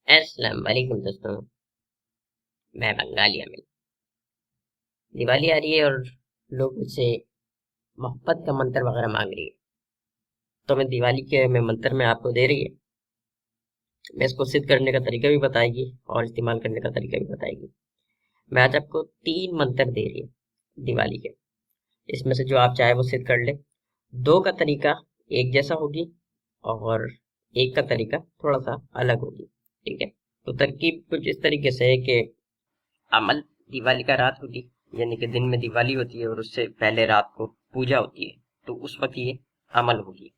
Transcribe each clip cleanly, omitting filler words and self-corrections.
अस्सलाम वालेकुम दोस्तों। मैं बंगाली अमिल। दिवाली आ रही है और लोग मुझसे मोहब्बत का मंत्र वगैरह मांग रही है। तो मैं दिवाली के में मंत्र में आपको दे रही है। मैं इसको सिद्ध करने का तरीका भी बताएगी और इस्तेमाल करने का तरीका भी बताएगी। मैं आज आपको 3 मंत्र दे रही है दिवाली के। इसमें से जो आप चाहे वो सिद्ध कर ले। 2 का तरीका एक जैसा होगी और एक का तरीका थोड़ा सा अलग होगी। ठीक है। तो तरकीब कुछ इस तरीके से है कि अमल दिवाली का रात होगी, यानी कि दिन में दिवाली होती है और उससे पहले रात को पूजा होती है। तो उस वक्त ये अमल होगी,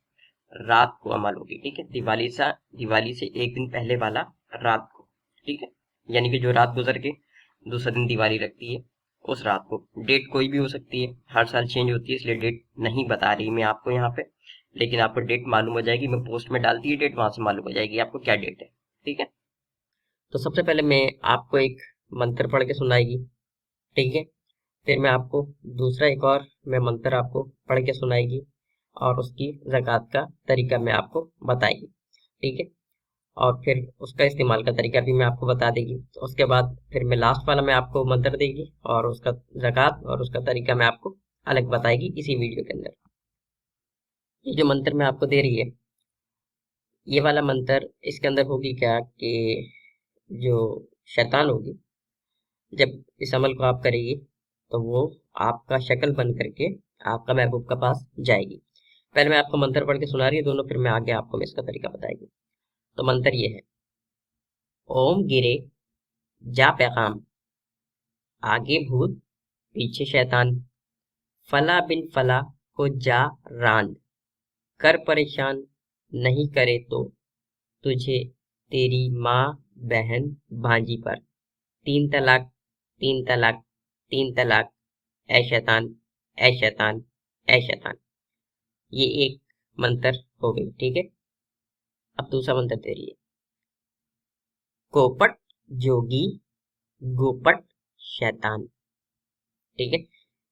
रात को अमल होगी। ठीक है। दिवाली से एक दिन पहले वाला रात को। ठीक है। यानी कि जो रात गुजर के दूसरा दिन दिवाली लगती है, उस रात को। डेट कोई भी हो सकती है, हर साल चेंज होती है, इसलिए डेट नहीं बता रही मैं आपको यहाँ पे। लेकिन आपको डेट मालूम हो जाएगी, मैं पोस्ट में डालती है डेट, वहां से मालूम हो जाएगी आपको क्या डेट है। ठीक है। तो सबसे पहले मैं आपको एक मंत्र पढ़ के सुनाएगी। ठीक है। फिर मैं आपको दूसरा एक और मैं मंत्र आपको पढ़ के सुनाएगी और उसकी ज़कात का तरीका मैं आपको बताएगी। ठीक है। और फिर उसका इस्तेमाल का तरीका भी मैं आपको बता देगी। तो उसके बाद फिर मैं लास्ट वाला मैं आपको मंत्र देगी और उसका ज़कात और उसका तरीका मैं आपको अलग बताएगी इसी वीडियो के अंदर। ये जो मंत्र मैं आपको दे रही है, ये वाला मंत्र, इसके अंदर होगी क्या कि जो शैतान होगी, जब इस अमल को आप करेगी तो वो आपका शक्ल बन करके आपका महबूब के पास जाएगी। पहले मैं आपको मंत्र पढ़ के सुना रही है दोनों, फिर मैं आगे आपको मैं इसका तरीका बताएगी। तो मंत्र ये है। ओम गिरे जा पैगाम, आगे भूत पीछे शैतान, फला बिन फला को जा रांद, कर परेशान नहीं करे तो तुझे तेरी माँ बहन भांजी पर, 3 तलाक 3 तलाक 3 तलाक, ऐ शैतान ऐ शैतान ऐ शैतान। ये एक मंत्र हो गई। ठीक है। अब दूसरा मंत्र दे रही है। कोपट जोगी गोपट शैतान। ठीक है।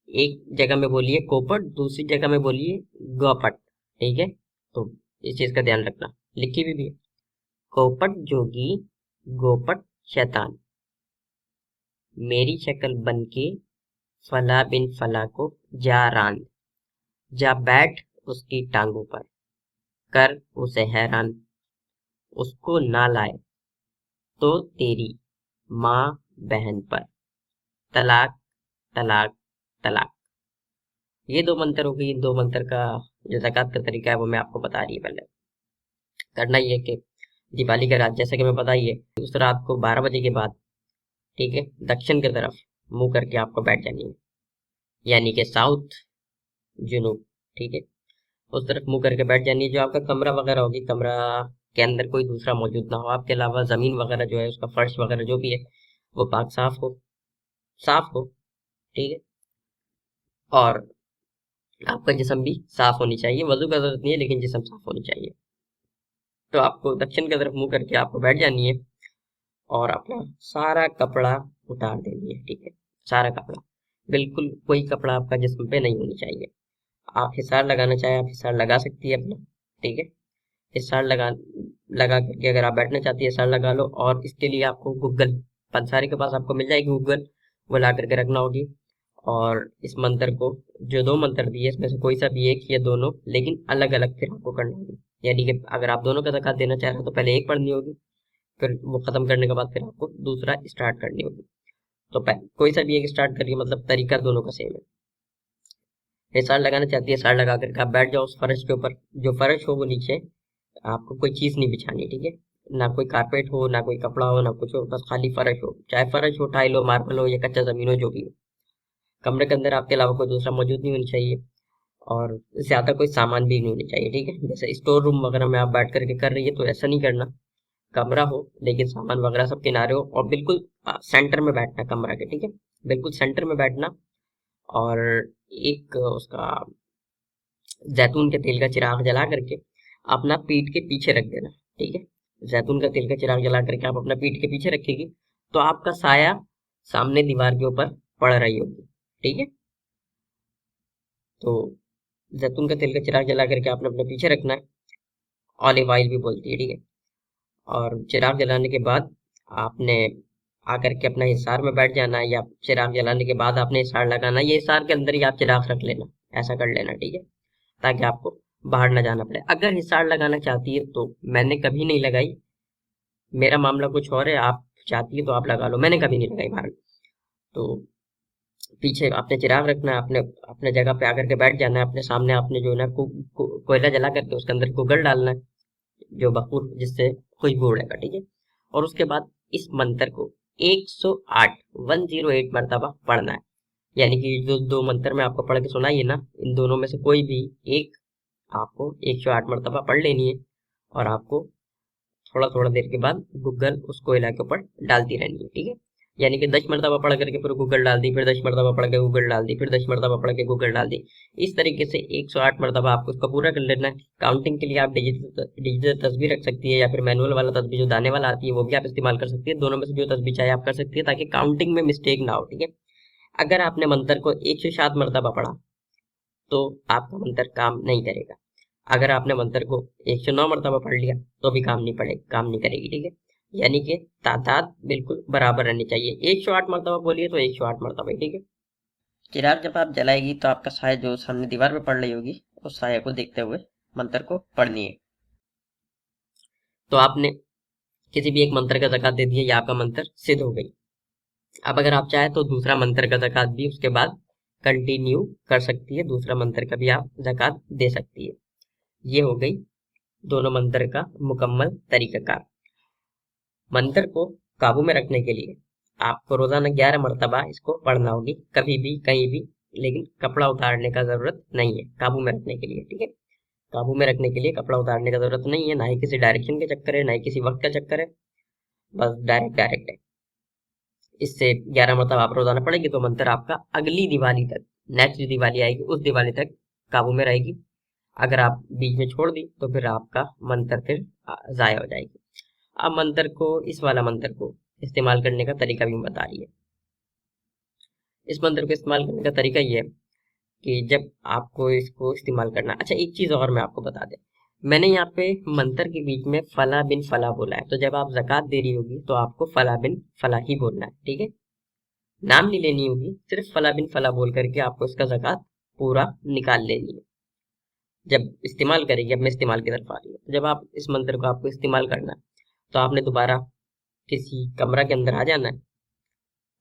एक जगह में बोलिए कोपट, दूसरी जगह में बोलिए गोपट। ठीक है। तो इस चीज का ध्यान रखना, लिखी भी है। कोपट जोगी गोपट शैतान, मेरी शक्ल बन के फला बिन फला को जा रांद, जा बैठ उसकी टांगों पर, कर उसे हैरान, उसको ना लाए तो तेरी माँ बहन पर, तलाक तलाक तलाक। ये 2 मंत्र हो गई। इन 2 मंत्र का जो ज़कात का तरीका है वो मैं आपको बता रही है। पहले करना ये है कि दिवाली का रात, जैसे कि मैं बताइए, उस रात को 12 बजे के बाद, ठीक है, दक्षिण की तरफ मुंह करके आपको बैठ जानी है, यानी कि साउथ जुनूब। ठीक है। उस तरफ मुंह करके बैठ जानी है। जो आपका कमरा वगैरह होगी, कमरा के अंदर कोई दूसरा मौजूद ना हो आपके अलावा, जमीन वगैरह जो है उसका फर्श वगैरह जो भी है वो पाक साफ हो, साफ हो। ठीक है। और आपका जिस्म भी साफ होनी चाहिए, वजू का जरूरत नहीं है लेकिन जिस्म साफ होनी चाहिए। तो आपको दक्षिण की तरफ मुंह करके आपको बैठ जानी है और अपना सारा कपड़ा उतार देनी है। ठीक है। सारा कपड़ा, बिल्कुल कोई कपड़ा आपका जिस्म पे नहीं होनी चाहिए। आप हिसार लगाना चाहे आप हिसार लगा सकती है अपना। ठीक है। हिसार लगा करके अगर आप बैठना चाहती है हिसार लगा लो। और इसके लिए आपको गूगल, पंसारी के पास आपको मिल जाएगी गूगल, वो ला करके रखना होगी। और इस मंत्र को, जो 2 मंत्र दिए इसमें से कोई सा भी एक या दोनों, लेकिन अलग अलग फिर आपको करना होगी। यानी कि अगर आप दोनों का ज़कात देना चाह रहे हो तो पहले एक पढ़नी होगी, फिर वो खत्म करने के बाद फिर आपको दूसरा स्टार्ट करनी होगी। तो कोई सा भी एक स्टार्ट करिए, मतलब तरीका दोनों का सेम है। हिसार लगाना चाहती है हिसार लगा करके आप बैठ जाओ उस फर्श के ऊपर। जो फर्श हो वो नीचे आपको कोई चीज नहीं बिछानी। ठीक है। ना कोई कारपेट हो, ना कोई कपड़ा हो, ना कुछ हो, बस खाली फर्श हो। चाहे फर्श हो, टाइल हो, मार्बल हो या कच्चा जमीन हो, जो भी हो। कमरे के अंदर आपके अलावा कोई दूसरा मौजूद नहीं होना चाहिए और ज्यादा कोई सामान भी नहीं होनी चाहिए। ठीक है। जैसे स्टोर रूम वगैरह में आप बैठ करके कर रही है तो ऐसा नहीं करना। कमरा हो लेकिन सामान वगैरह सब किनारे हो और बिल्कुल सेंटर में बैठना कमरा के। ठीक है। बिल्कुल सेंटर में बैठना। और एक उसका जैतून के तेल का चिराग जला करके अपना पीठ के पीछे रख देना। ठीक है। जैतून का तेल का चिराग जला करके आप अपना पीठ के पीछे रखेगी तो आपका साया सामने दीवार के ऊपर पड़ रही होगी। ठीक है। तो जैतून का तेल का चिराग जला करके आपने अपने पीछे रखना है। ऑलिव ऑयल भी बोलती है। ठीक है। और चिराग जलाने के बाद आपने आकर के अपना हिसार में बैठ जाना है, या चिराग जलाने के बाद आपने हिसार लगाना है। ये हिसार के अंदर ही आप चिराग रख लेना, ऐसा कर लेना, ठीक है, ताकि आपको बाहर ना जाना पड़े। अगर हिसार लगाना चाहती है तो, मैंने कभी नहीं लगाई, मेरा मामला कुछ और है, आप चाहती है तो आप लगा लो, मैंने कभी नहीं लगाई बाहर। तो पीछे आपने चिराग रखना है, अपने अपने जगह पे आकर के बैठ जाना है, अपने सामने आपने जो है ना कोयला जला करके उसके अंदर कुकर डालना है, जो बखूर जिससे खुशबू उड़ेगा, ठीक है। और उसके बाद इस मंत्र को 108 108 मरतबा पढ़ना है। यानी कि जो दो मंत्र मैं आपको पढ़ के सुनाइए ना, इन दोनों में से कोई भी एक आपको 108 मरतबा पढ़ लेनी है, और आपको थोड़ा थोड़ा देर के बाद गूगल उस कोयला के ऊपर डालती रहनी है, ठीक है। यानी कि 10 मरतबा पढ़ करके फिर गूगल डाल दी, फिर 10 मरतबा पढ़ के गूगल डाल दी, फिर 10 मरतबा पढ़ के गूगल डाल दी। इस तरीके से 108 मरतबा आपको उसका पूरा कर लेना है। काउंटिंग के लिए आप डिजिटल तस्वीर रख सकती है, या फिर मैनुअल वाला तस्वीर जो दाने वाला आती है वो भी आप इस्तेमाल कर सकती है। दोनों में से जो तस्वीर चाहे आप कर सकती है, ताकि काउंटिंग में मिस्टेक ना हो, ठीक है। अगर आपने मंत्र को 107 मरतबा पढ़ा तो आपका मंत्र काम नहीं करेगा। अगर आपने मंत्र को 109 मरतबा पढ़ लिया तो भी काम नहीं करेगी, ठीक है। यानी कि तादाद बिल्कुल बराबर रहनी चाहिए। 108 मरतबा बोलिए तो 108 मरतबा, ठीक है। चिराग जब आप जलाएगी तो आपका साया जो सामने दीवार पे पड़ रही होगी, उस साया को देखते हुए मंत्र को पढ़नी है। तो आपने किसी भी एक मंत्र का ज़कात दे दिया, या आपका मंत्र सिद्ध हो गई। अब अगर आप चाहे तो दूसरा मंत्र का ज़कात भी उसके बाद कंटिन्यू कर सकती है, दूसरा मंत्र का भी आप ज़कात दे सकती है। ये हो गई दोनों मंत्र का मुकम्मल तरीक़ाकार। मंत्र को काबू में रखने के लिए आपको रोजाना 11 मरतबा इसको पढ़ना होगी, कभी भी कहीं भी, लेकिन कपड़ा उतारने का जरूरत नहीं है काबू में रखने के लिए, ठीक है। काबू में रखने के लिए कपड़ा उतारने का जरूरत नहीं है, ना ही किसी डायरेक्शन के चक्कर है, ना ही किसी वक्त का चक्कर है, बस डायरेक्ट है। इससे 11 मरतबा आप रोजाना पढ़ेंगे तो मंत्र आपका अगली दिवाली तक, नेक्स्ट दिवाली आएगी उस दिवाली तक काबू में रहेगी। अगर आप बीच में छोड़ दी तो फिर आपका मंत्र फिर जाया हो जाएगी। अब मंत्र को, इस वाला मंत्र को इस्तेमाल करने का तरीका भी बता रही है। इस मंत्र को इस्तेमाल करने का तरीका ये है कि जब आपको इसको इस्तेमाल करना, अच्छा एक चीज और मैं आपको बता दें, मैंने यहाँ पे मंत्र के बीच में फला बिन फला बोला है, तो जब आप ज़कात दे रही होगी तो आपको फला बिन फला ही बोलना है, ठीक है। नाम नहीं लेनी होगी, सिर्फ फला बिन फला बोल करके आपको इसका ज़कात पूरा निकाल लेनी है। जब इस्तेमाल करेगी, अब मैं इस्तेमाल की तरफ आ रही है, जब आप इस मंत्र को आपको इस्तेमाल करना है तो आपने दोबारा किसी कमरा के अंदर आ जाना है,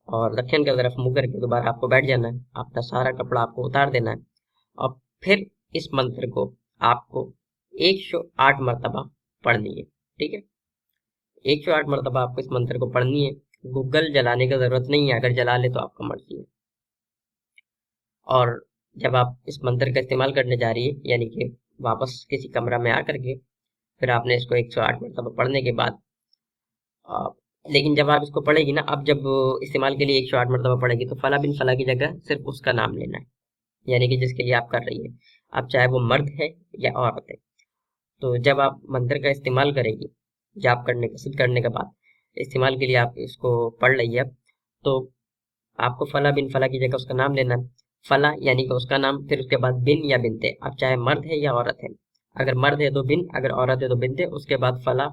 और दक्षिण की तरफ मुंह करके दोबारा आपको बैठ जाना है, अपना सारा कपड़ा आपको उतार देना है, और फिर इस मंत्र को आपको 108 मरतबा पढ़नी है, ठीक है। 108 मरतबा आपको इस मंत्र को पढ़नी है। गूगल जलाने की जरूरत नहीं है, अगर जला ले तो आपका मर्जी है। और जब आप इस मंत्र का इस्तेमाल करने जा रही है, यानी कि वापस किसी कमरा में आकर के फिर आपने इसको 108 मरतबा पढ़ने के बाद, लेकिन जब आप इसको पढ़ेगी ना, अब जब इस्तेमाल के लिए 108 मरतबा पढ़ेगी तो फला बिन फला की जगह सिर्फ उसका नाम लेना है, यानी कि जिसके लिए आप कर रही है, अब चाहे वो मर्द है या औरत है। तो जब आप मंत्र का इस्तेमाल करेगी, जाप करने का, सिद्ध करने के बाद इस्तेमाल के लिए आप इसको पढ़ रही है, तो आपको फला बिन फला की जगह उसका नाम लेना है। फला यानी कि उसका नाम, फिर उसके बाद बिन या बिनते, अब चाहे मर्द है या औरत है, अगर मर्द है तो बिन, अगर औरत है तो बिनते, उसके बाद फला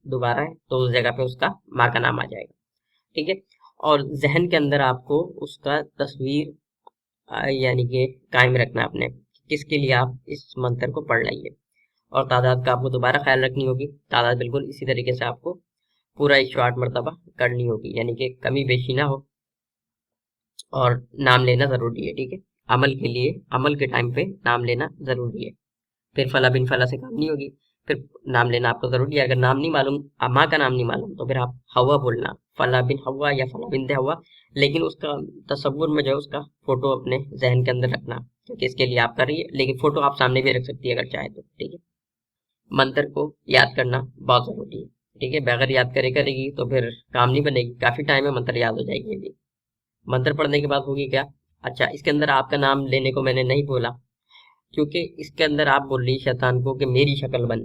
दोबारा है तो उस जगह पे उसका माँ का नाम आ जाएगा, ठीक है। और जहन के अंदर आपको उसका तस्वीर यानी कि कायम रखना अपने, किसके लिए आप इस मंत्र को पढ़ रही है। और तादाद का आपको दोबारा ख्याल रखनी होगी, तादाद बिल्कुल इसी तरीके से आपको पूरा 108 मरतबा करनी होगी, यानी कि कमी बेशी ना हो, और नाम लेना जरूरी है, ठीक है। अमल के लिए, अमल के टाइम पे नाम लेना जरूरी है। फिर फला बिन फला से काम नहीं होगी, फिर नाम लेना आपको जरूरी है। अगर नाम नहीं मालूम, माँ का नाम नहीं मालूम, तो फिर आप हवा बोलना, फला बिन हवा या फला बिन हवा, लेकिन उसका तस्वुर में जो है उसका फोटो अपने जहन के अंदर रखना, क्योंकि इसके लिए आप कर रही है, लेकिन फोटो आप सामने भी रख सकती है अगर चाहे तो, ठीक है। मंत्र को याद करना बहुत जरूरी है, ठीक है। बगैर याद करेगी तो फिर काम नहीं बनेगी, काफी टाइम में मंत्र याद हो जाएगी। यदि मंत्र पढ़ने के बाद होगी क्या, अच्छा इसके अंदर आपका नाम लेने को मैंने नहीं बोला, क्योंकि इसके अंदर आप बोल रही शैतान को कि मेरी शक्ल बन,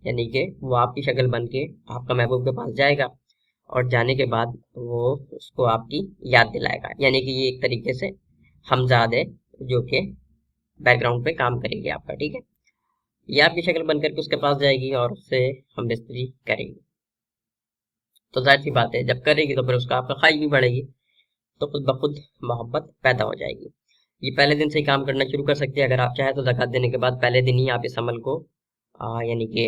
यानी कि वो आपकी शक्ल बन के आपका महबूब के पास जाएगा, और जाने के बाद वो उसको आपकी याद दिलाएगा, यानी कि ये एक तरीके से हमजाद है जो कि बैकग्राउंड पे काम करेगी आपका, ठीक है। ये आपकी शक्ल बन करके उसके पास जाएगी और उससे हम बिस्तरी करेंगे। तो जाहिर सी बात है जब करेगी तो फिर उसका आपका ख्वाहिश भी बढ़ेगी, तो खुद ब खुद मोहब्बत पैदा हो जाएगी। ये पहले दिन से ही काम करना शुरू कर सकती है। अगर आप चाहें तो ज़कात देने के बाद पहले दिन ही आप इस अमल को यानी कि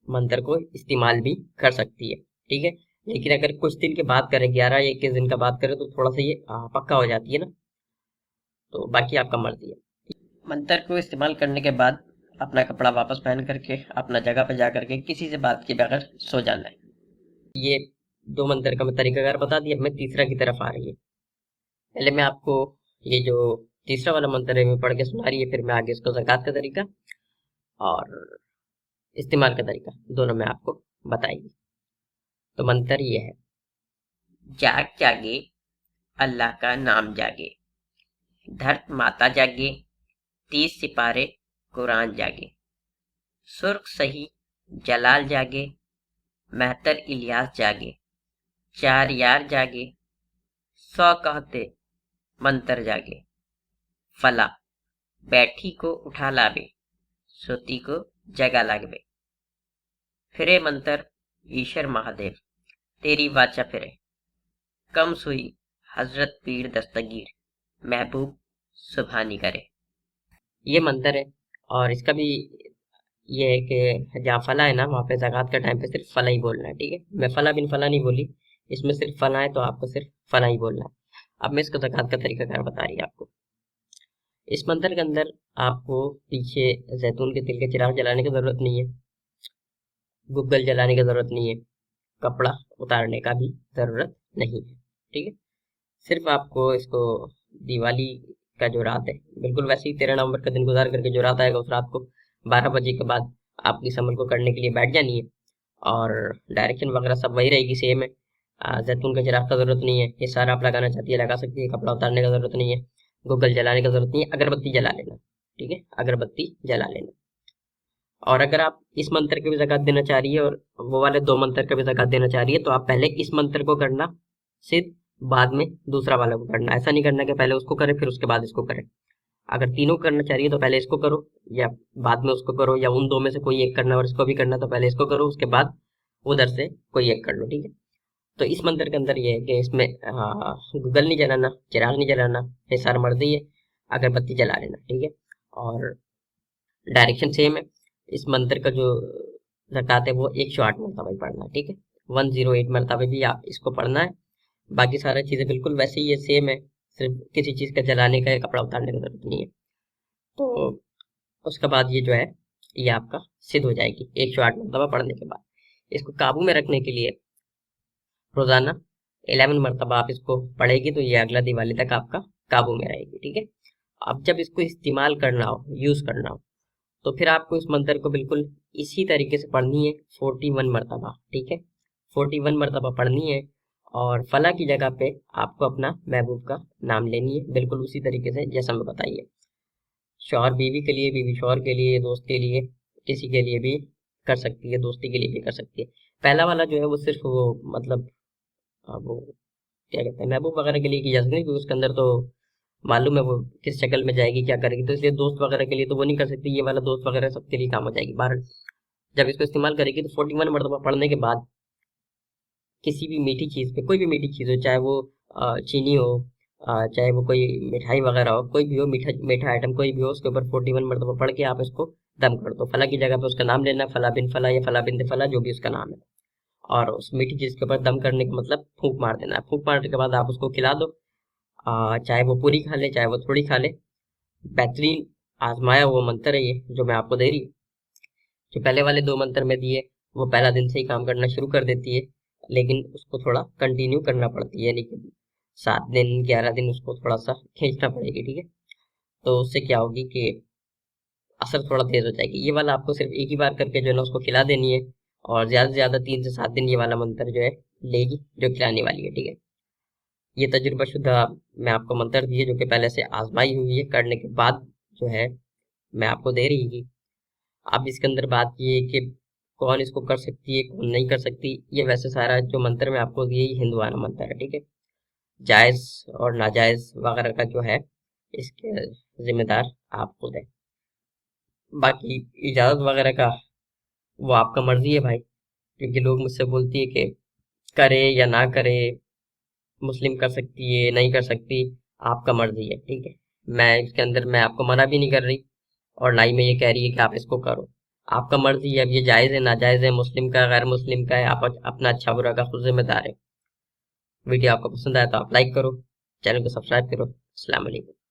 मंत्र को इस्तेमाल भी कर सकती है, ठीक है। लेकिन अगर कुछ दिन के बाद करें, 11 या 21 दिन का बात करें, तो थोड़ा सा ये पक्का हो जाती है ना। तो बाकी आपका मर्जी है। मंत्र को इस्तेमाल करने के बाद अपना कपड़ा वापस पहन करके अपना जगह पर जा करके किसी से बात किए बगैर सो जाना है। ये 2 मंत्र का मैं तरीकाकार बता दिया। अब मैं तीसरा की तरफ आ रही है। पहले मैं आपको ये जो तीसरा वाला मंत्र है मैं पढ़ के सुना रही है, फिर मैं आगे इसको ज़कात का तरीका और इस्तेमाल का तरीका दोनों मैं आपको बताएंगी। तो मंत्र ये है, जाग जागे अल्लाह का नाम जागे, धरत माता जागे, 30 सिपारे कुरान जागे, सुर्ख सही जलाल जागे, मेहतर इलियास जागे, 4 यार जागे, 100 कहते मंतर जागे, फला बैठी को उठा लावे, सोती को जगा लागवे, फिरे मंतर ईश्वर महादेव, तेरी वाचा फिरे, कम सुई हजरत पीर दस्तगीर, महबूब सुभानी करे। ये मंतर है और इसका भी ये है कि जहाँ फला है ना वहाँ पे ज़कात का टाइम पे सिर्फ फला ही बोलना है, ठीक है। मैं फला बिन फला नहीं बोली, इसमें सिर्फ फला है तो आपको सिर्फ फला ही बोलना है। अब मैं इसको ज़कात का तरीका कार बता रही है आपको। इस मंत्र के अंदर आपको पीछे जैतून के तिल के चिराग जलाने की ज़रूरत नहीं है, गुग्गल जलाने की ज़रूरत नहीं है, कपड़ा उतारने का भी ज़रूरत नहीं है, ठीक है। सिर्फ आपको इसको दिवाली का जो रात है, बिल्कुल वैसे ही 13 नवंबर का दिन गुजार करके जो रात आएगा उस रात को 12 बजे के बाद आप इस अमल को करने के लिए बैठ जानी है। और डायरेक्शन वगैरह सब वही रहेगी, सेम है। जैतून का चिराग का ज़रूरत नहीं है, ये सारा आप लगाना चाहती है लगा सकती है, कपड़ा उतारने का ज़रूरत नहीं है, गूगल जलाने का ज़रूरत नहीं है, अगरबत्ती जला लेना, ठीक है, अगरबत्ती जला लेना। और अगर आप इस मंत्र की भी ज़कात देना चाह रही है और वो वाले 2 मंत्र का भी ज़कात देना चाह रही है, तो आप पहले इस मंत्र को करना, सिर्फ बाद में दूसरा वाला को करना। ऐसा नहीं करना कि पहले उसको करें फिर उसके बाद इसको करें। अगर तीनों करना चाह रही है तो पहले इसको करो या बाद में उसको करो, या उन 2 में से कोई एक करना और इसको भी करना तो पहले इसको करो, उसके बाद उधर से कोई एक कर लो, ठीक है। तो इस मंत्र के अंदर ये है कि इसमें गूगल नहीं जलाना, चिराग नहीं जलाना, हिसार मर्दी है, अगरबत्ती जला लेना, ठीक है। और डायरेक्शन सेम है। इस मंत्र का जो ज़कात है वो 108 मरतबा ही पढ़ना है, ठीक है। 108 मरतबा भी आप इसको पढ़ना है। बाकी सारी चीज़ें बिल्कुल वैसे ही है, सेम है, सिर्फ किसी चीज़ का जलाने का या कपड़ा उतारने का ज़रूरत नहीं है। तो उसके बाद ये जो है ये आपका सिद्ध हो जाएगी 108 मरतबा पढ़ने के बाद। इसको काबू में रखने के लिए रोज़ाना 11 मरतबा आप इसको पढ़ेगी तो ये अगला दिवाली तक आपका काबू में रहेगी, ठीक है। अब जब इसको इस्तेमाल करना हो, यूज़ करना हो, तो फिर आपको इस मंत्र को बिल्कुल इसी तरीके से पढ़नी है 41 मरतबा, ठीक है। 41 मरतबा पढ़नी है और फला की जगह पे आपको अपना महबूब का नाम लेनी है, बिल्कुल उसी तरीके से जैसा मैं बताइए। शौहर बीवी के लिए, बीवी शौहर के लिए, दोस्त के लिए, किसी के लिए भी कर सकती है, दोस्ती के लिए भी कर सकती है। पहला वाला जो है वो सिर्फ वो मतलब वो क्या कहते हैं महबूब वगैरह के लिए की जा सकती है, क्योंकि उसके अंदर तो मालूम है वो किस शक्ल में जाएगी, क्या करेगी, तो इसलिए दोस्त वगैरह के लिए तो वो नहीं कर सकती। ये वाला दोस्त वगैरह सबके लिए काम हो जाएगी। बाहर जब इसको इस्तेमाल करेगी तो 41 मरतबा पढ़ने के बाद किसी भी मीठी चीज़ पे, कोई भी मीठी चीज़ हो, चाहे वो चीनी हो, चाहे वो कोई मिठाई वगैरह हो, कोई भी हो, मीठा मीठा आइटम कोई भी हो, उसके ऊपर 41 मरतबा पढ़ के आप इसको दम कर दो। फला की जगह पे उसका नाम लेना, फला बिन फला या फला बिन फला, जो भी उसका नाम है। और उस मीठी चीज़ के ऊपर दम करने का मतलब फूंक मार देना है। फूंक मारने के बाद आप उसको खिला दो, चाहे वो पूरी खा ले चाहे वो थोड़ी खा ले। बेहतरीन आजमाया हुआ मंत्र है ये जो मैं आपको दे रही हूँ। जो पहले वाले 2 मंत्र में दिए वो पहला दिन से ही काम करना शुरू कर देती है, लेकिन उसको थोड़ा कंटिन्यू करना पड़ती है, यानी कि 7 दिन 11 दिन उसको थोड़ा सा खींचना पड़ेगी, ठीक है। तो उससे क्या होगी कि असर थोड़ा तेज हो जाएगी। ये वाला आपको सिर्फ एक ही बार करके जो है ना उसको खिला देनी है, और ज़्यादा से ज़्यादा 3 से 7 दिन ये वाला मंत्र जो है लेगी जो खिलाने वाली है, ठीक है। ये तजुर्बा शुदा मैं आपको मंत्र दिए जो कि पहले से आजमाई हुई है, करने के बाद जो है मैं आपको दे रही थी। अब इसके अंदर बात ये है कि कौन इसको कर सकती है कौन नहीं कर सकती, ये वैसे सारा जो मंत्र मैं आपको दिए ये हिंदुआना मंत्र है, ठीक है। जायज़ और नाजायज़ वगैरह का जो है इसके जिम्मेदार आप खुद है। बाकी इजाज़त वगैरह का वो आपका मर्जी है भाई, क्योंकि लोग मुझसे बोलती है कि करे या ना करे, मुस्लिम कर सकती है नहीं कर सकती, आपका मर्जी है, ठीक है। मैं इसके अंदर मैं आपको मना भी नहीं कर रही और ना ही मैं ये कह रही है कि आप इसको करो, आपका मर्जी है। अब ये जायज़ है नाजायज़ है, मुस्लिम का गैर मुस्लिम का है, आप अपना अच्छा बुरा का खुद जिम्मेदार है। वीडियो आपको पसंद आया तो आप लाइक करो, चैनल को सब्सक्राइब करो। अस्सलाम वालेकुम।